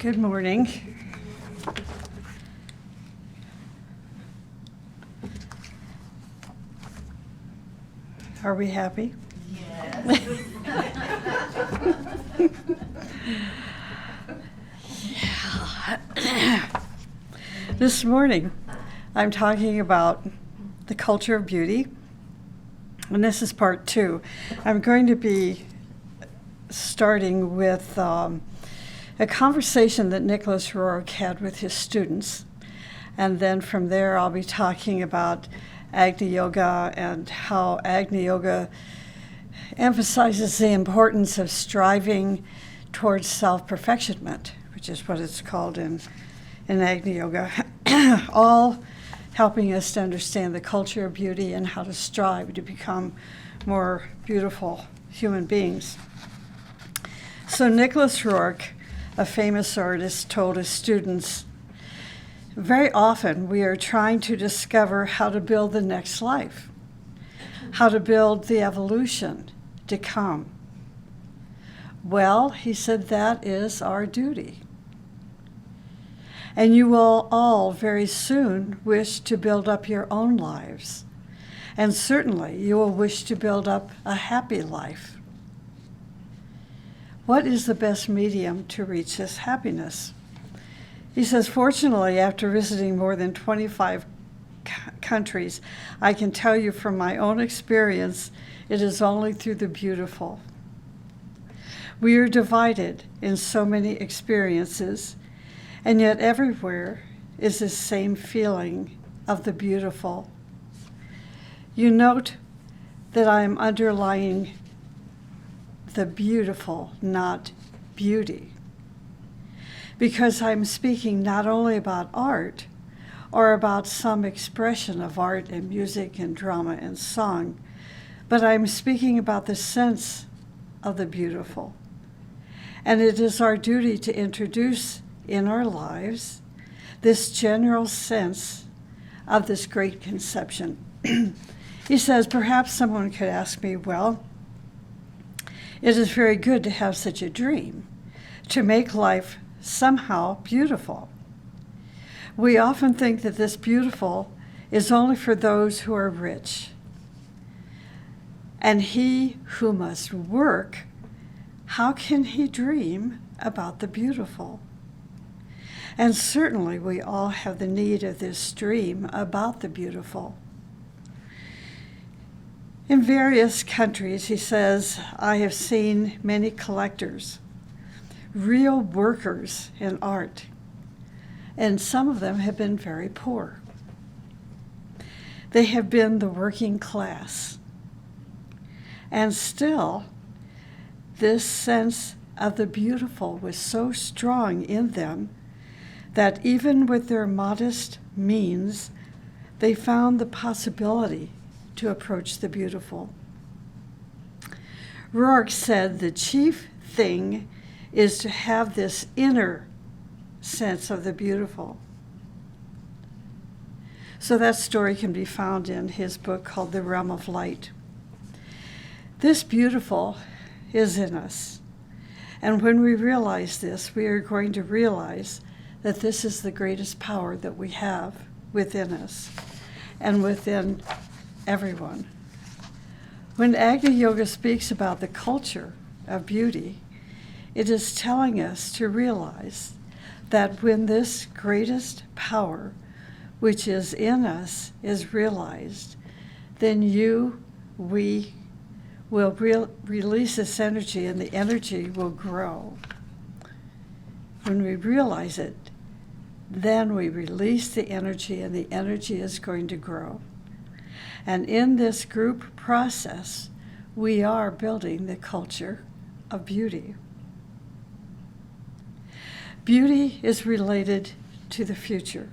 Good morning. Are we happy? Yes. This morning, I'm talking about the culture of beauty, and this is part 2. I'm going to be starting with a conversation that Nicholas Rourke had with his students, and then from there I'll be talking about Agni Yoga and how Agni Yoga emphasizes the importance of striving towards self-perfectionment, which is what it's called in Agni Yoga, all helping us to understand the culture of beauty and how to strive to become more beautiful human beings. So Nicholas Rourke, a famous artist, told his students, very often we are trying to discover how to build the next life, how to build the evolution to come. Well, he said, that is our duty. And you will all very soon wish to build up your own lives. And certainly you will wish to build up a happy life. What is the best medium to reach this happiness? He says, fortunately, after visiting more than 25 countries, I can tell you from my own experience, it is only through the beautiful. We are divided in so many experiences, and yet everywhere is the same feeling of the beautiful. You note that I am underlying the beautiful, not beauty, because I'm speaking not only about art or about some expression of art and music and drama and song, but I'm speaking about the sense of the beautiful. And it is our duty to introduce in our lives this general sense of this great conception. He says, perhaps someone could ask me, well, it is very good to have such a dream, to make life somehow beautiful. We often think that this beautiful is only for those who are rich. And he who must work, how can he dream about the beautiful? And certainly we all have the need of this dream about the beautiful. In various countries, he says, I have seen many collectors, real workers in art, and some of them have been very poor. They have been the working class. And still, this sense of the beautiful was so strong in them that even with their modest means, they found the possibility to approach the beautiful. Rourke said the chief thing is to have this inner sense of the beautiful. So that story can be found in his book called The Realm of Light. This beautiful is in us. And when we realize this, we are going to realize that this is the greatest power that we have within us and within everyone. When Agni Yoga speaks about the culture of beauty, it is telling us to realize that when this greatest power, which is in us, is realized, then we will release this energy, and the energy will grow. When we realize it, then we release the energy, and the energy is going to grow. And in this group process, we are building the culture of beauty. Beauty is related to the future.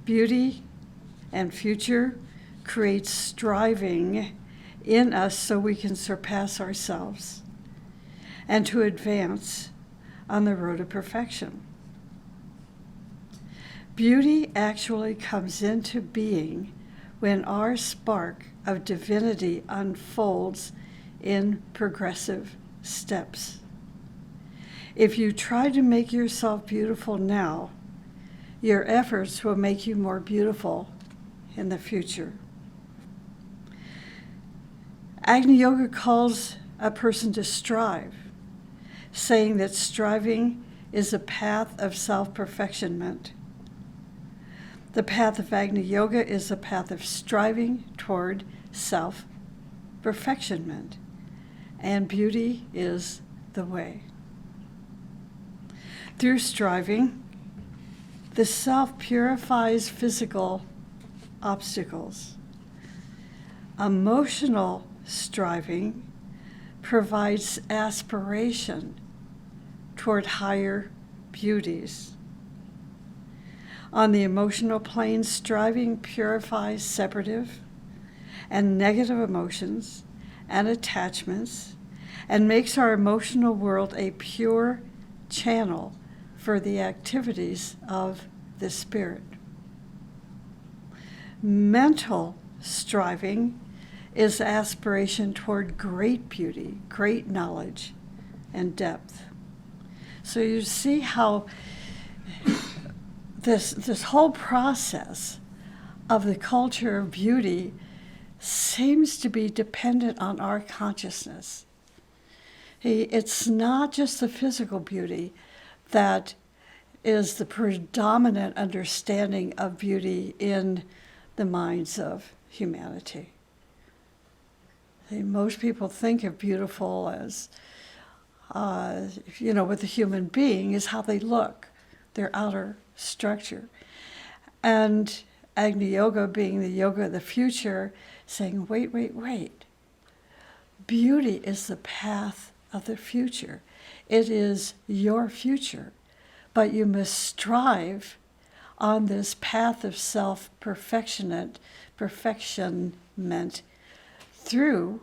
Beauty and future creates striving in us so we can surpass ourselves and to advance on the road of perfection. Beauty actually comes into being when our spark of divinity unfolds in progressive steps. If you try to make yourself beautiful now, your efforts will make you more beautiful in the future. Agni Yoga calls a person to strive, saying that striving is a path of self-perfectionment. The path of Agni Yoga is a path of striving toward self-perfectionment, and beauty is the way. Through striving, the self purifies physical obstacles. Emotional striving provides aspiration toward higher beauties. On the emotional plane, striving purifies separative and negative emotions and attachments and makes our emotional world a pure channel for the activities of the spirit. Mental striving is aspiration toward great beauty, great knowledge, and depth. So you see how this whole process of the culture of beauty seems to be dependent on our consciousness. It's not just the physical beauty that is the predominant understanding of beauty in the minds of humanity. Most people think of beautiful as, with a human being is how they look, their outer structure. And Agni Yoga being the yoga of the future, saying, wait. Beauty is the path of the future. It is your future, but you must strive on this path of self-perfectionment through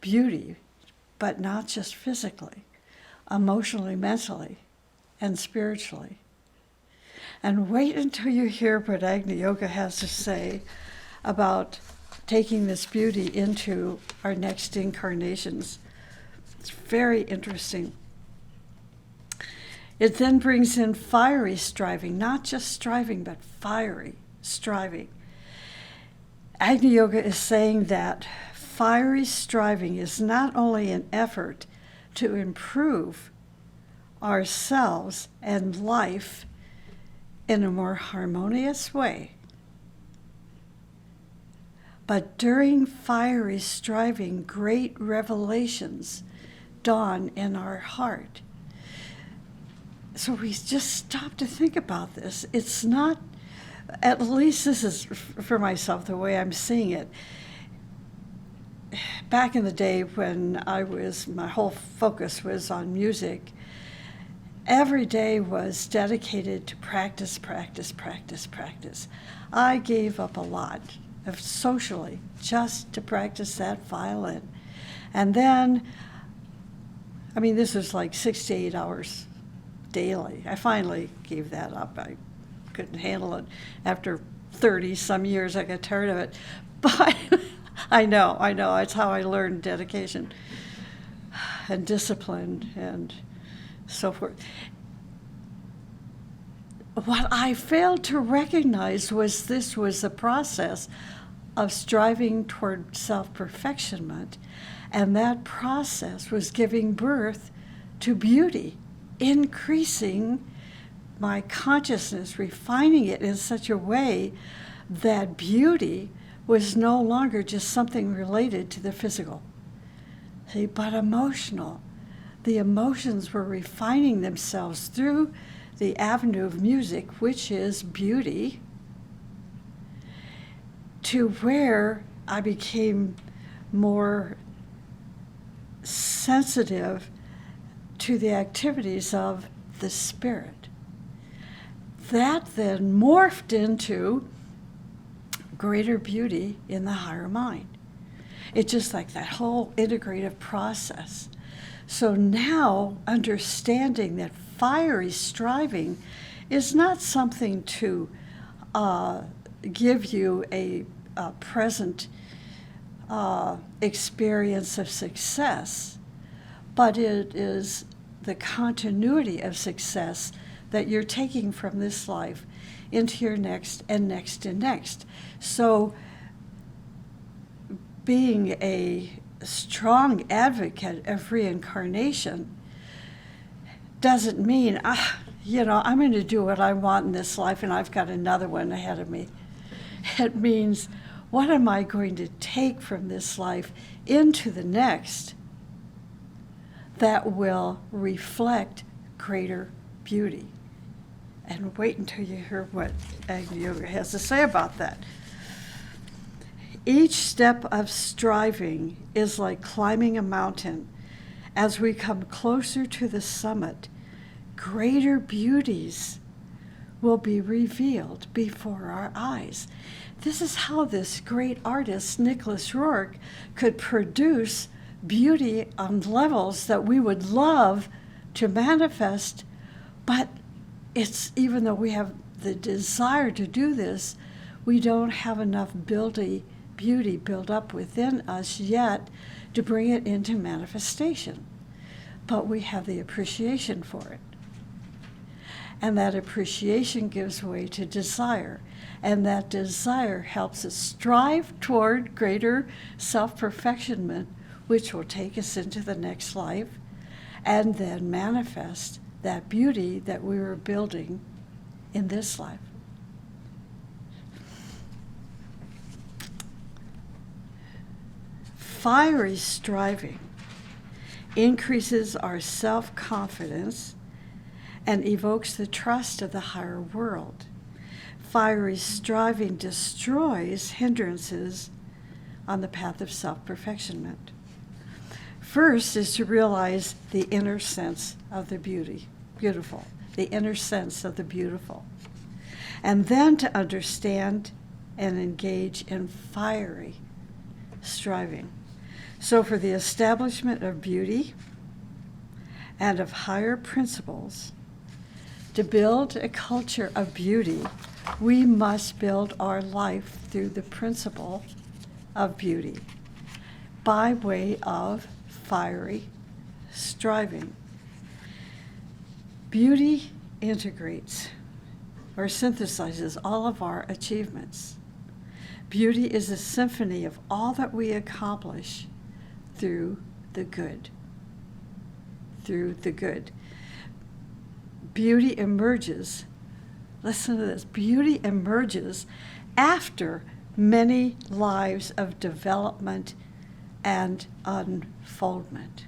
beauty, but not just physically, emotionally, mentally, and spiritually. And wait until you hear what Agni Yoga has to say about taking this beauty into our next incarnations. It's very interesting. It then brings in fiery striving, not just striving, but fiery striving. Agni Yoga is saying that fiery striving is not only an effort to improve ourselves and life in a more harmonious way, but during fiery striving, great revelations dawn in our heart. So we just stop to think about this. It's not, at least this is for myself, the way I'm seeing it. Back in the day when my whole focus was on music, every day was dedicated to practice. I gave up a lot of socially just to practice that violin. And then, this was like 6 to 8 hours daily. I finally gave that up. I couldn't handle it. After 30 some years, I got tired of it. But I know. It's how I learned dedication and discipline and so forth. What I failed to recognize was this was a process of striving toward self-perfectionment, and that process was giving birth to beauty, increasing my consciousness, refining it in such a way that beauty was no longer just something related to the physical, but emotional. The emotions were refining themselves through the avenue of music, which is beauty, to where I became more sensitive to the activities of the spirit. That then morphed into greater beauty in the higher mind. It's just like that whole integrative process. So now, understanding that fiery striving is not something to give you a present experience of success, but it is the continuity of success that you're taking from this life into your next and next and next. So being a strong advocate of reincarnation doesn't mean, I'm going to do what I want in this life and I've got another one ahead of me. It means, what am I going to take from this life into the next that will reflect greater beauty? And wait until you hear what Agni has to say about that. Each step of striving is like climbing a mountain. As we come closer to the summit, greater beauties will be revealed before our eyes. This is how this great artist, Nicholas Rourke, could produce beauty on levels that we would love to manifest, but it's, even though we have the desire to do this, we don't have enough beauty built up within us yet to bring it into manifestation. But we have the appreciation for it. And that appreciation gives way to desire. And that desire helps us strive toward greater self-perfectionment, which will take us into the next life, and then manifest that beauty that we were building in this life. Fiery striving increases our self-confidence and evokes the trust of the higher world. Fiery striving destroys hindrances on the path of self-perfectionment. First is to realize the inner sense of the beautiful, the inner sense of the beautiful. And then to understand and engage in fiery striving. So for the establishment of beauty and of higher principles, to build a culture of beauty, we must build our life through the principle of beauty by way of fiery striving. Beauty integrates or synthesizes all of our achievements. Beauty is a symphony of all that we accomplish through the good. Through the good. Beauty emerges, listen to this, beauty emerges after many lives of development and unfoldment.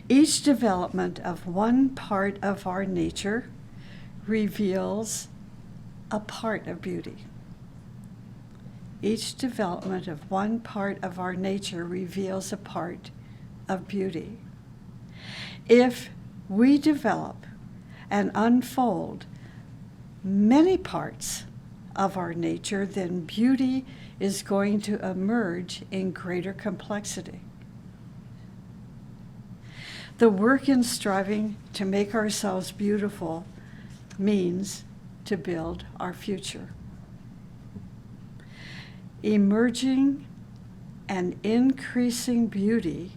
Each development of one part of our nature reveals a part of beauty. Each development of one part of our nature reveals a part of beauty. If we develop and unfold many parts of our nature, then beauty is going to emerge in greater complexity. The work in striving to make ourselves beautiful means to build our future. Emerging and increasing beauty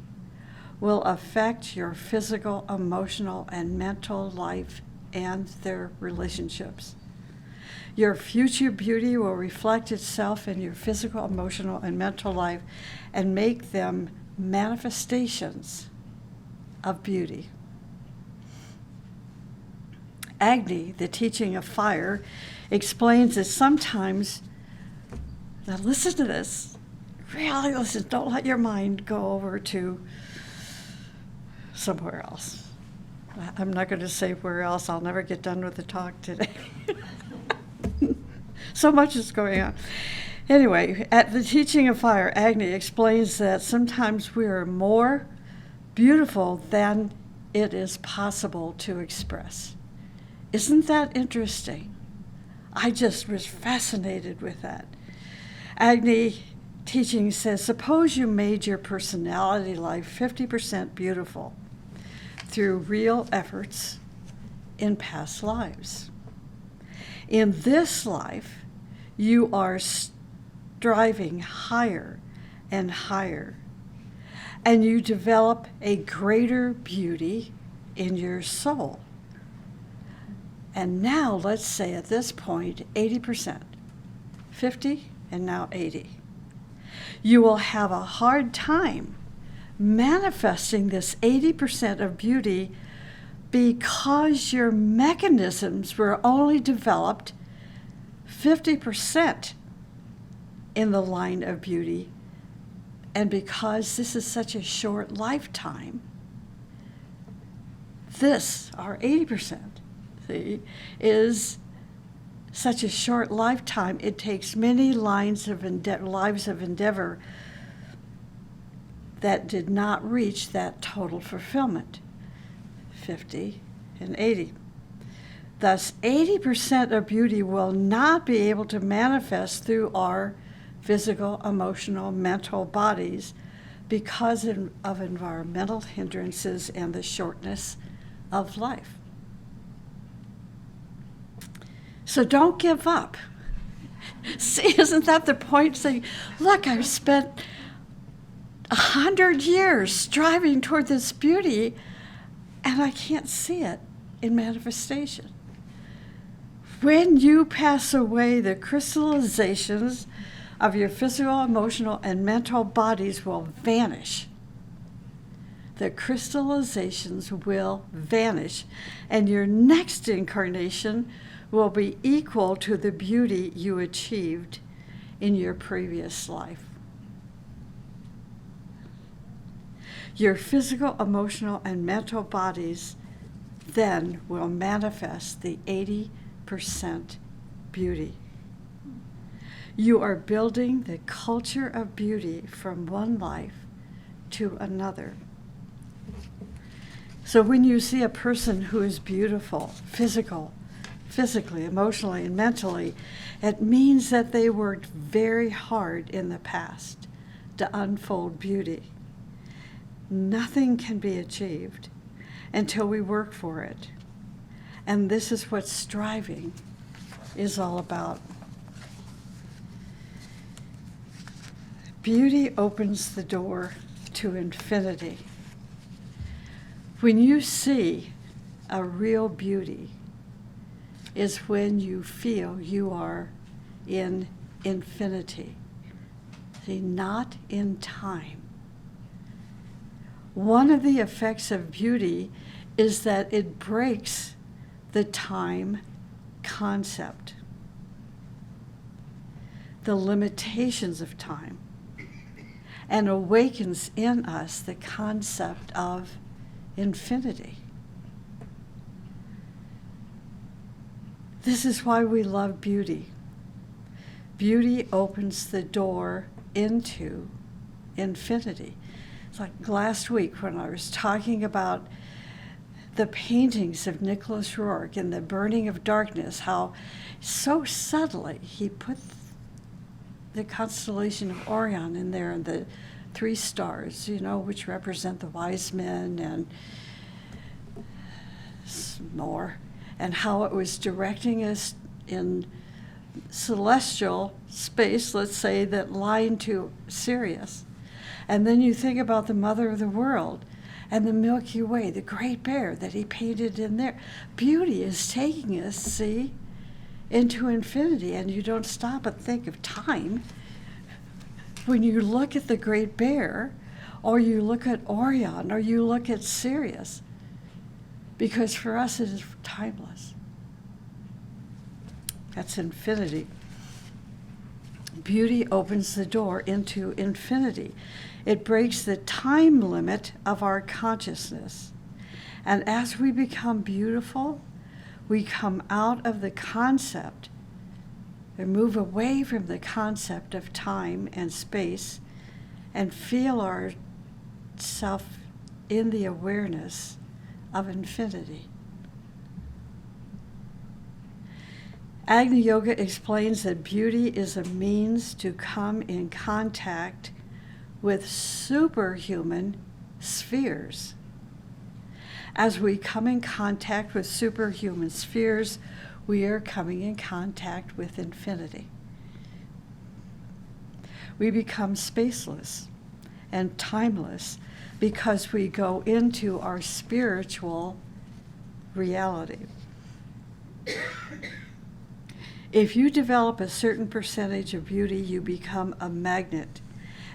will affect your physical, emotional, and mental life and their relationships. Your future beauty will reflect itself in your physical, emotional, and mental life and make them manifestations of beauty. Agni, the teaching of fire, explains that sometimes, now listen to this, really listen, don't let your mind go over to somewhere else. I'm not going to say where else, I'll never get done with the talk today. So much is going on. Anyway, at the teaching of fire, Agni explains that sometimes we are more beautiful than it is possible to express. Isn't that interesting? I just was fascinated with that. Agni teaching says, suppose you made your personality life 50% beautiful through real efforts in past lives. In this life, you are striving higher and higher. and you develop a greater beauty in your soul. And now, let's say at this point, 80%, 50, and now 80. You will have a hard time manifesting this 80% of beauty because your mechanisms were only developed 50% in the line of beauty. And because this is such a short lifetime, this, our 80%, see, is such a short lifetime. It takes many lives of endeavor that did not reach that total fulfillment, 50 and 80. Thus, 80% of beauty will not be able to manifest through our physical, emotional, mental bodies because of environmental hindrances and the shortness of life. So don't give up. See, isn't that the point? Saying, look, I've spent 100 years striving toward this beauty, and I can't see it in manifestation. When you pass away, the crystallizations of your physical, emotional, and mental bodies will vanish. The crystallizations will vanish, and your next incarnation will be equal to the beauty you achieved in your previous life. Your physical, emotional, and mental bodies then will manifest the 80% beauty. You are building the culture of beauty from one life to another. So when you see a person who is beautiful, physically, emotionally, and mentally, it means that they worked very hard in the past to unfold beauty. Nothing can be achieved until we work for it. And this is what striving is all about. Beauty opens the door to infinity. When you see a real beauty is when you feel you are in infinity. See, not in time. One of the effects of beauty is that it breaks the time concept, the limitations of time, and awakens in us the concept of infinity. This is why we love beauty. Beauty opens the door into infinity. It's like last week when I was talking about the paintings of Nicholas Rourke in The Burning of Darkness, how so subtly he put the constellation of Orion in there and the 3 stars, which represent the wise men and more, and how it was directing us in celestial space, let's say, that line to Sirius. And then you think about the mother of the world and the Milky Way, the Great Bear that he painted in there. Beauty is taking us, see, into infinity, and you don't stop and think of time. When you look at the Great Bear, or you look at Orion, or you look at Sirius, because for us it is timeless. That's infinity. Beauty opens the door into infinity. It breaks the time limit of our consciousness. And as we become beautiful, we come out of the concept and move away from the concept of time and space and feel ourselves in the awareness of infinity. Agni Yoga explains that beauty is a means to come in contact with superhuman spheres. As we come in contact with superhuman spheres, we are coming in contact with infinity. We become spaceless and timeless because we go into our spiritual reality. If you develop a certain percentage of beauty, you become a magnet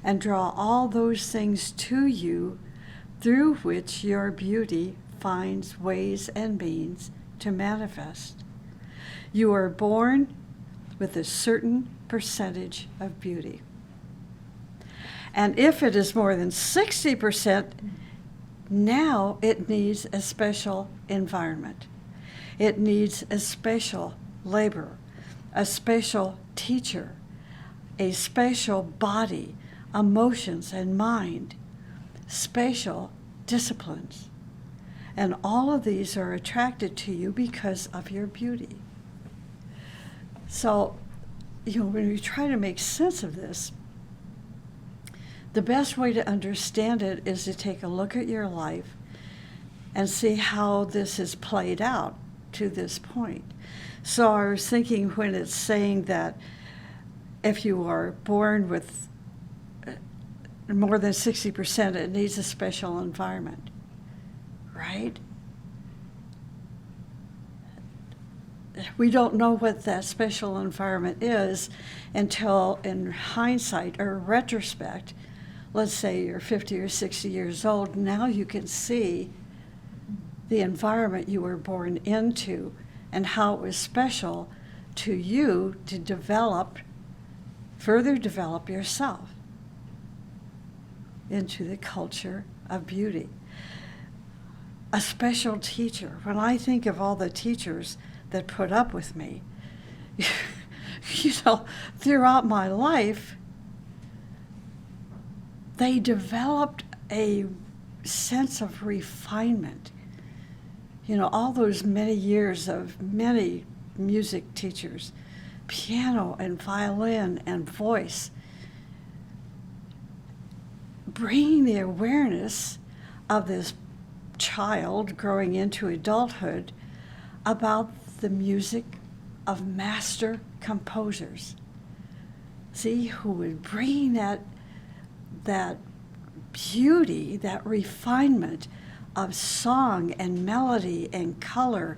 and draw all those things to you through which your beauty finds ways and means to manifest. You are born with a certain percentage of beauty. And if it is more than 60%, now it needs a special environment. It needs a special labor, a special teacher, a special body, emotions and mind, special disciplines. And all of these are attracted to you because of your beauty. So, when we try to make sense of this, the best way to understand it is to take a look at your life and see how this is played out to this point. So I was thinking when it's saying that if you are born with more than 60%, it needs a special environment, right? We don't know what that special environment is until, in hindsight or retrospect, let's say you're 50 or 60 years old, now you can see the environment you were born into and how it was special to you to further develop yourself into the culture of beauty. A special teacher. When I think of all the teachers that put up with me, throughout my life, they developed a sense of refinement. All those many years of many music teachers, piano and violin and voice, bringing the awareness of this child growing into adulthood about the music of master composers. See, who would bring that beauty, that refinement of song and melody and color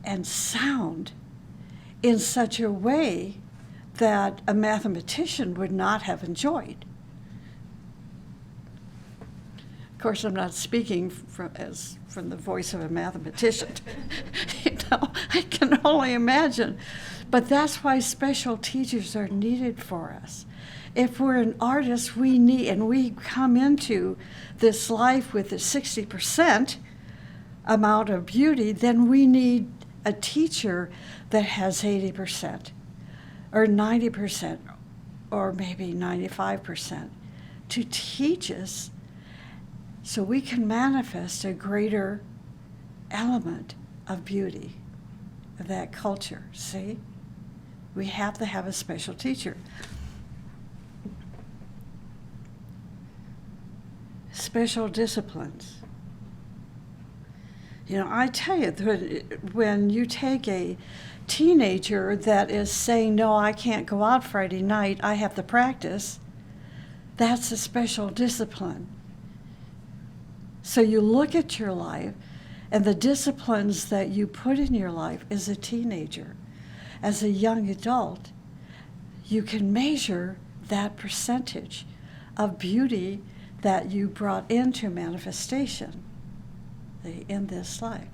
and sound in such a way that a mathematician would not have enjoyed. Of course, I'm not speaking from the voice of a mathematician. I can only imagine. But that's why special teachers are needed for us. If we're an artist, we come into this life with a 60% amount of beauty, then we need a teacher that has 80% or 90% or maybe 95% to teach us so we can manifest a greater element of beauty of that culture. See? We have to have a special teacher. Special disciplines. I tell you, when you take a teenager that is saying, no, I can't go out Friday night, I have to practice, that's a special discipline. So you look at your life, and the disciplines that you put in your life as a teenager, as a young adult, you can measure that percentage of beauty that you brought into manifestation in this life.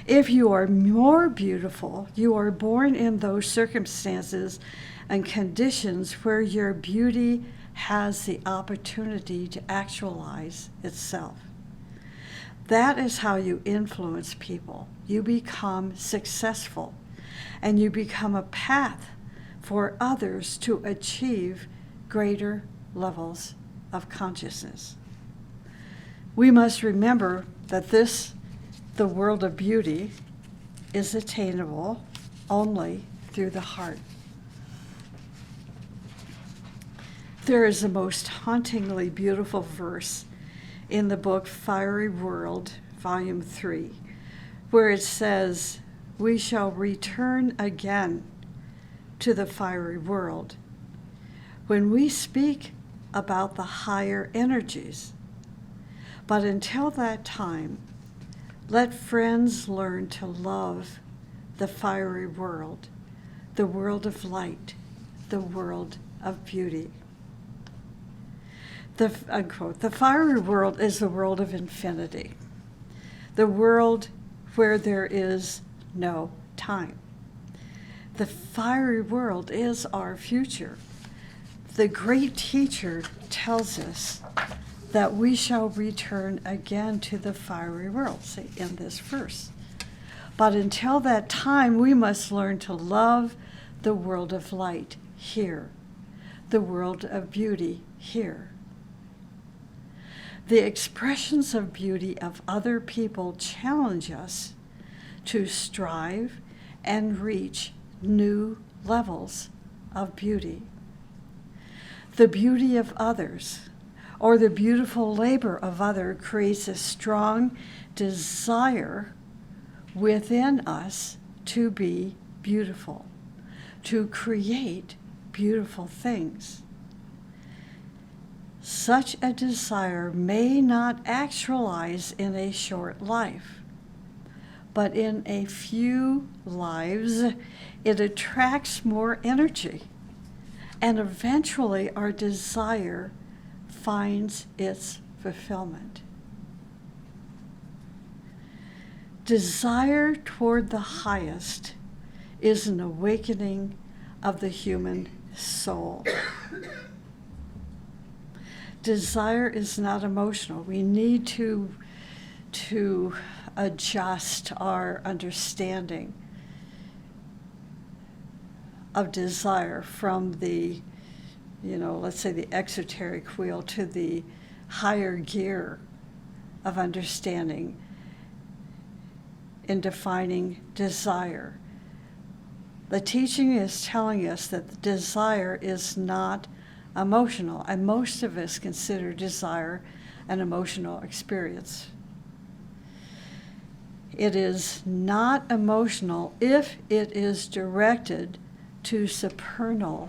If you are more beautiful, you are born in those circumstances and conditions where your beauty has the opportunity to actualize itself. That is how you influence people. You become successful, and you become a path for others to achieve greater levels of consciousness. We must remember that the world of beauty, is attainable only through the heart. There is a most hauntingly beautiful verse in the book Fiery World, Volume 3, where it says, "We shall return again to the fiery world. When we speak about the higher energies. But until that time, let friends learn to love the fiery world, the world of light, the world of beauty. Unquote, the fiery world is the world of infinity, the world where there is no time. The fiery world is our future. The great teacher tells us that we shall return again to the fiery world, say in this verse. But until that time, we must learn to love the world of light here, the world of beauty here. The expressions of beauty of other people challenge us to strive and reach new levels of beauty. The beauty of others, or the beautiful labor of others, creates a strong desire within us to be beautiful, to create beautiful things. Such a desire may not actualize in a short life, but in a few lives, it attracts more energy, and eventually our desire finds its fulfillment. Desire toward the highest is an awakening of the human soul. Desire is not emotional. We need to adjust our understanding of desire from the, let's say the exoteric wheel to the higher gear of understanding in defining desire. The teaching is telling us that desire is not emotional, and most of us consider desire an emotional experience. It is not emotional if it is directed to supernal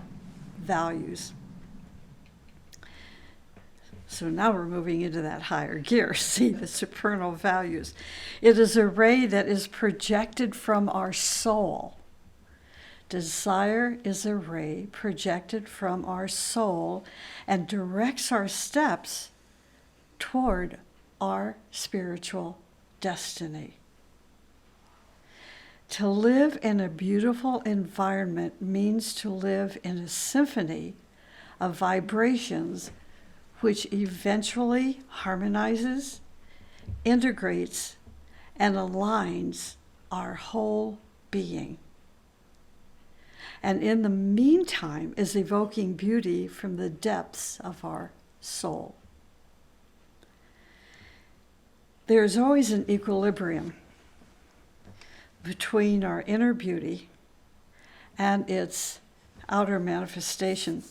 values. So now we're moving into that higher gear. See, the supernal values. It is a ray that is projected from our soul. Desire is a ray projected from our soul and directs our steps toward our spiritual destiny. To live in a beautiful environment means to live in a symphony of vibrations which eventually harmonizes, integrates, and aligns our whole being. And in the meantime is evoking beauty from the depths of our soul. There is always an equilibrium between our inner beauty and its outer manifestation.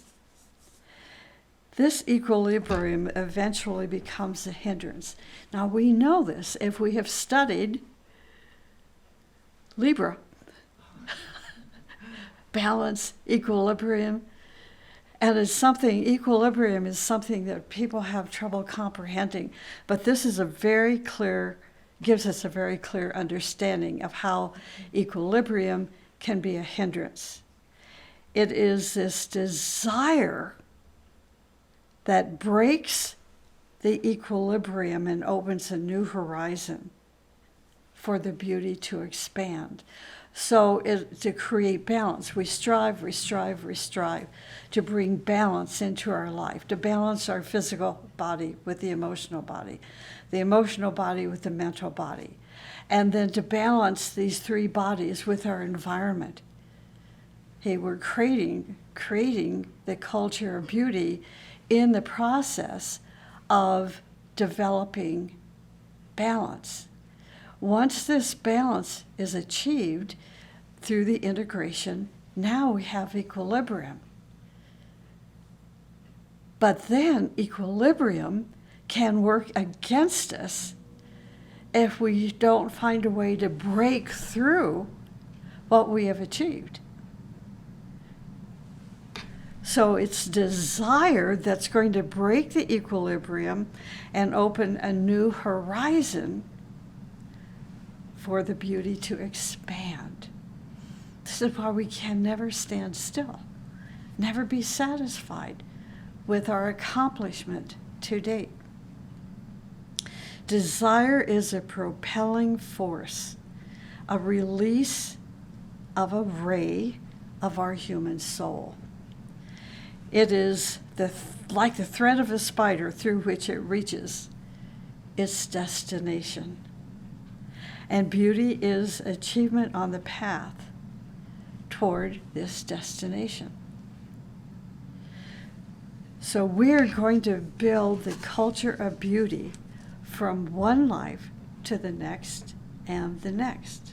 This equilibrium eventually becomes a hindrance. Now we know this if we have studied Libra. Balance, equilibrium, and equilibrium is something that people have trouble comprehending, but this is gives us a very clear understanding of how equilibrium can be a hindrance. It is this desire that breaks the equilibrium and opens a new horizon for the beauty to expand. So to create balance, we strive to bring balance into our life, to balance our physical body with the emotional body with the mental body, and then to balance these three bodies with our environment. Hey, we're creating the culture of beauty in the process of developing balance. Once this balance is achieved through the integration, now we have equilibrium. But then equilibrium can work against us if we don't find a way to break through what we have achieved. So it's desire that's going to break the equilibrium and open a new horizon for the beauty to expand. This is why we can never stand still, never be satisfied with our accomplishment to date. Desire is a propelling force, a release of a ray of our human soul. It is like the thread of a spider through which it reaches its destination. And beauty is achievement on the path toward this destination. So we're going to build the culture of beauty from one life to the next and the next.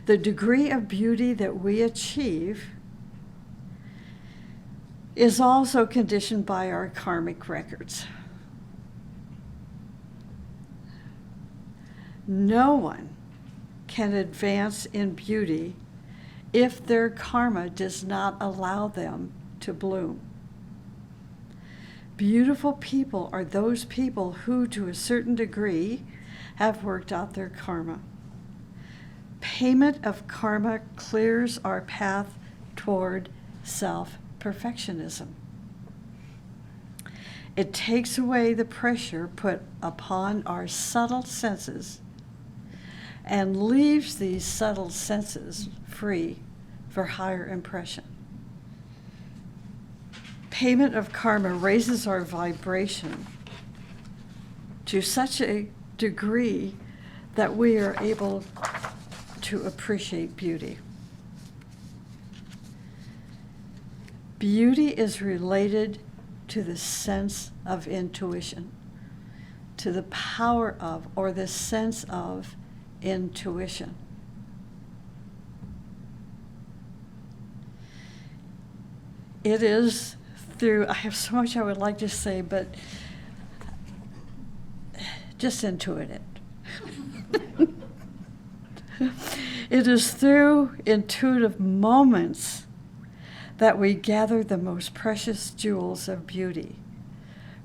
The degree of beauty that we achieve is also conditioned by our karmic records. No one can advance in beauty if their karma does not allow them to bloom. Beautiful people are those people who, to a certain degree, have worked out their karma. Payment of karma clears our path toward self-perfectionism. It takes away the pressure put upon our subtle senses and leaves these subtle senses free for higher impression. Payment of karma raises our vibration to such a degree that we are able to appreciate beauty. Beauty is related to the sense of intuition, to the power of, or the sense of intuition. It is through, I have so much I would like to say, but just intuit it. It is through intuitive moments that we gather the most precious jewels of beauty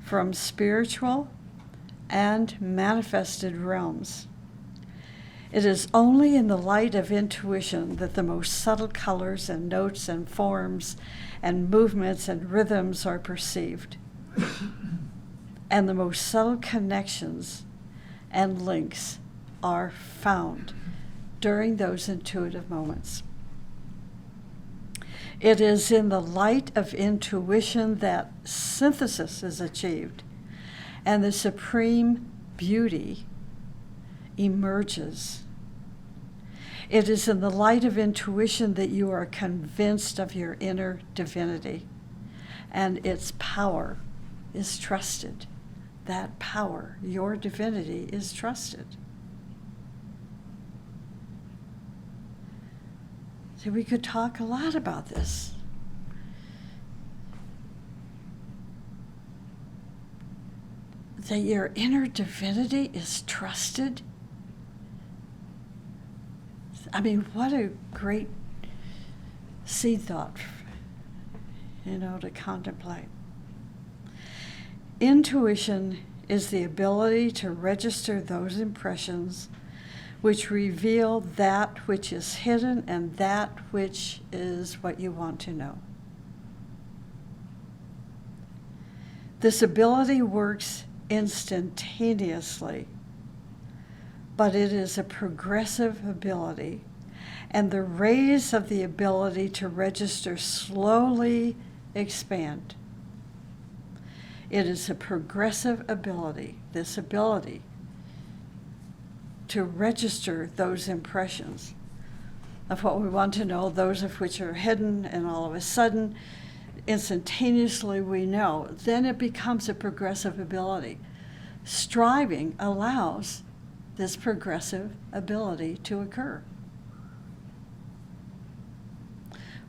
from spiritual and manifested realms. It is only in the light of intuition that the most subtle colors and notes and forms and movements and rhythms are perceived, and the most subtle connections and links are found during those intuitive moments. It is in the light of intuition that synthesis is achieved and the supreme beauty emerges. It is in the light of intuition that you are convinced of your inner divinity, and its power is trusted. That power, your divinity, is trusted. So we could talk a lot about this. That your inner divinity is trusted. I mean, what a great seed thought, to contemplate. Intuition is the ability to register those impressions which reveal that which is hidden and that which is what you want to know. This ability works instantaneously, but it is a progressive ability, and the rays of the ability to register slowly expand. It is a progressive ability, this ability to register those impressions of what we want to know, those of which are hidden, and all of a sudden, instantaneously we know. Then it becomes a progressive ability. Striving allows this progressive ability to occur.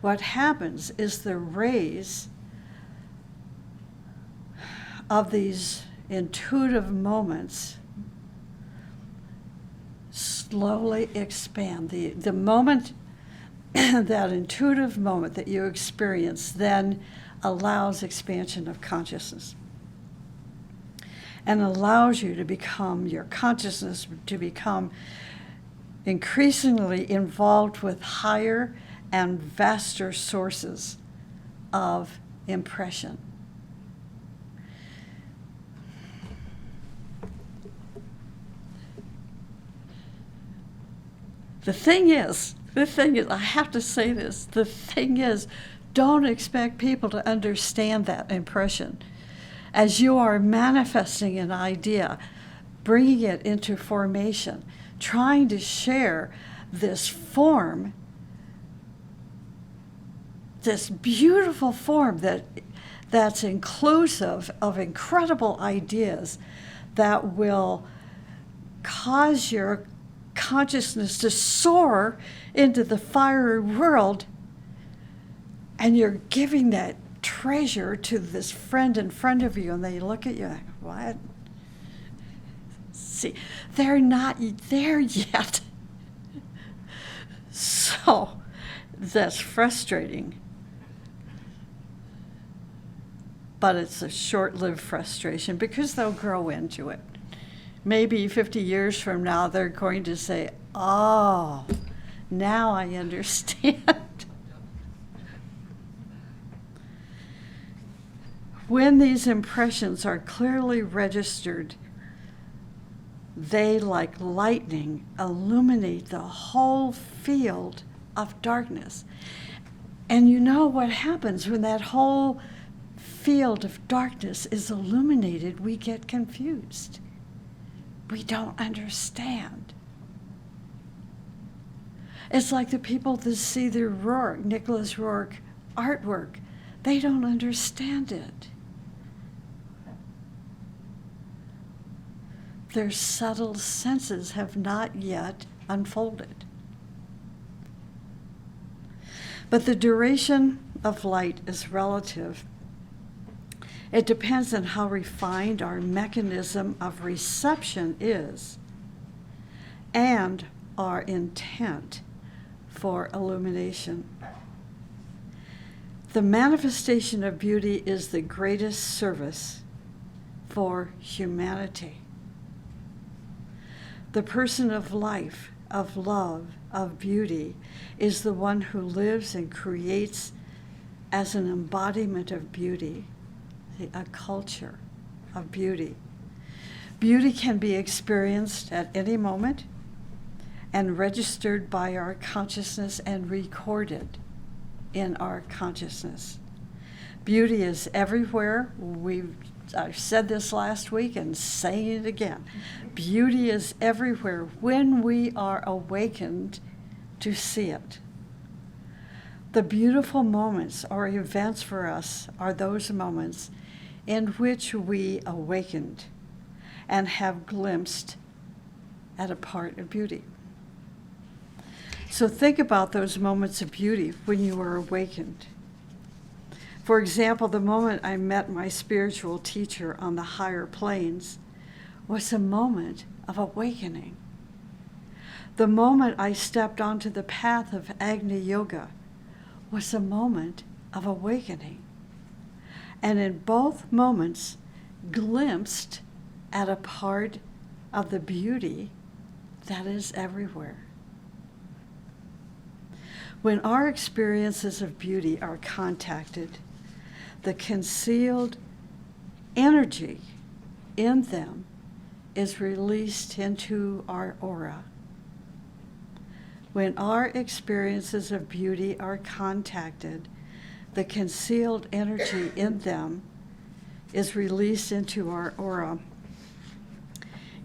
What happens is the rays of these intuitive moments slowly expand. The moment, that intuitive moment that you experience then allows expansion of consciousness and allows you to become, your consciousness to become increasingly involved with higher and vaster sources of impression. The thing is, I have to say this, the thing is, don't expect people to understand that impression. As you are manifesting an idea, bringing it into formation, trying to share this form, this beautiful form that's inclusive of incredible ideas that will cause your consciousness to soar into the fiery world, and you're giving that treasure to this friend in front of you, and they look at you like, what? See, they're not there yet. So that's frustrating. But it's a short-lived frustration because they'll grow into it. Maybe 50 years from now, they're going to say, oh, now I understand. When these impressions are clearly registered, they, like lightning, illuminate the whole field of darkness. And you know what happens when that whole field of darkness is illuminated? We get confused. We don't understand. It's like the people that see the Nicholas Rourke artwork. They don't understand it. Their subtle senses have not yet unfolded. But the duration of light is relative. It depends on how refined our mechanism of reception is and our intent for illumination. The manifestation of beauty is the greatest service for humanity. The person of life, of love, of beauty is the one who lives and creates as an embodiment of beauty, a culture of beauty. Beauty can be experienced at any moment and registered by our consciousness and recorded in our consciousness. Beauty is everywhere. I've said this last week and saying it again. Beauty is everywhere when we are awakened to see it. The beautiful moments or events for us are those moments in which we awakened and have glimpsed at a part of beauty. So think about those moments of beauty when you were awakened. For example, the moment I met my spiritual teacher on the higher planes was a moment of awakening. The moment I stepped onto the path of Agni Yoga was a moment of awakening. And in both moments, glimpsed at a part of the beauty that is everywhere. When our experiences of beauty are contacted, the concealed energy in them is released into our aura. When our experiences of beauty are contacted, the concealed energy in them is released into our aura.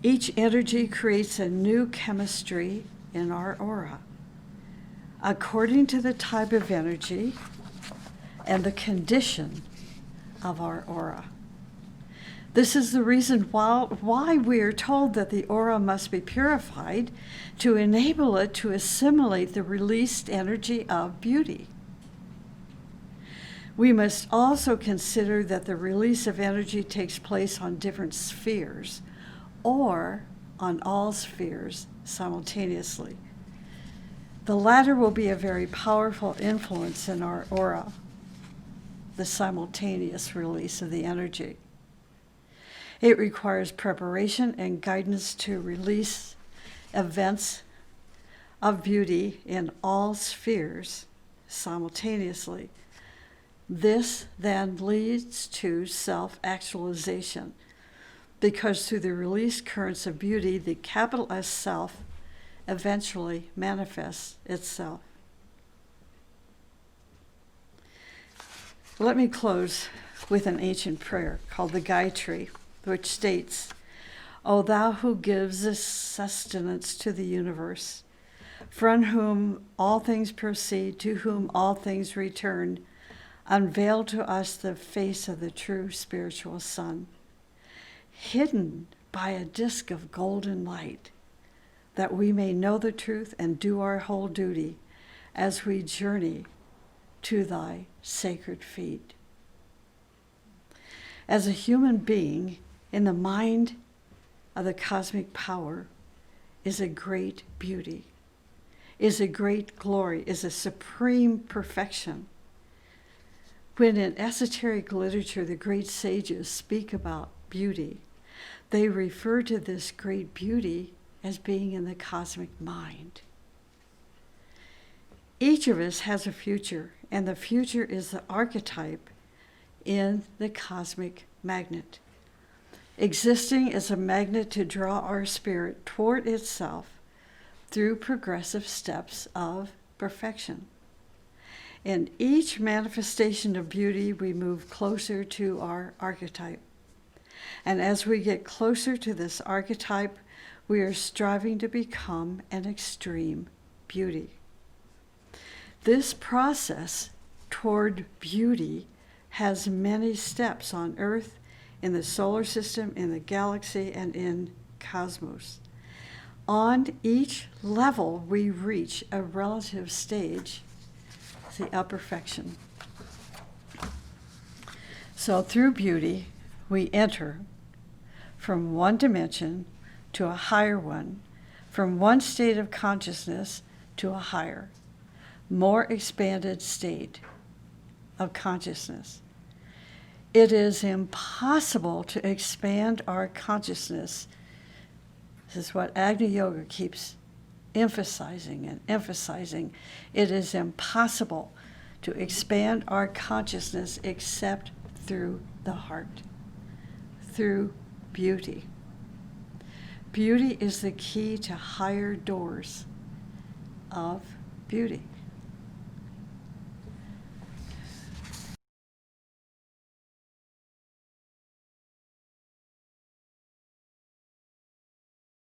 Each energy creates a new chemistry in our aura, according to the type of energy and the condition of our aura. This is the reason why we are told that the aura must be purified to enable it to assimilate the released energy of beauty. We must also consider that the release of energy takes place on different spheres or on all spheres simultaneously. The latter will be a very powerful influence in our aura. the simultaneous release of the energy. It requires preparation and guidance to release events of beauty in all spheres simultaneously. This then leads to self-actualization, because through the released currents of beauty, the capital S self eventually manifests itself. Let me close with an ancient prayer called the Gayatri, which states, O thou who gives sustenance to the universe, from whom all things proceed, to whom all things return, unveil to us the face of the true spiritual sun, hidden by a disk of golden light, that we may know the truth and do our whole duty as we journey to thy sacred feet. As a human being, in the mind of the cosmic power is a great beauty, is a great glory, is a supreme perfection. When in esoteric literature the great sages speak about beauty, they refer to this great beauty as being in the cosmic mind. Each of us has a future, and the future is the archetype in the cosmic magnet, existing as a magnet to draw our spirit toward itself through progressive steps of perfection. In each manifestation of beauty, we move closer to our archetype. And as we get closer to this archetype, we are striving to become an extreme beauty. This process toward beauty has many steps on Earth, in the solar system, in the galaxy, and in cosmos. On each level, we reach a relative stage, the upperfection. So through beauty, we enter from one dimension to a higher one, from one state of consciousness to a higher, more expanded state of consciousness. It is impossible to expand our consciousness. This is what Agni Yoga keeps emphasizing and emphasizing. It is impossible to expand our consciousness except through the heart, through beauty. Beauty is the key to higher doors of beauty.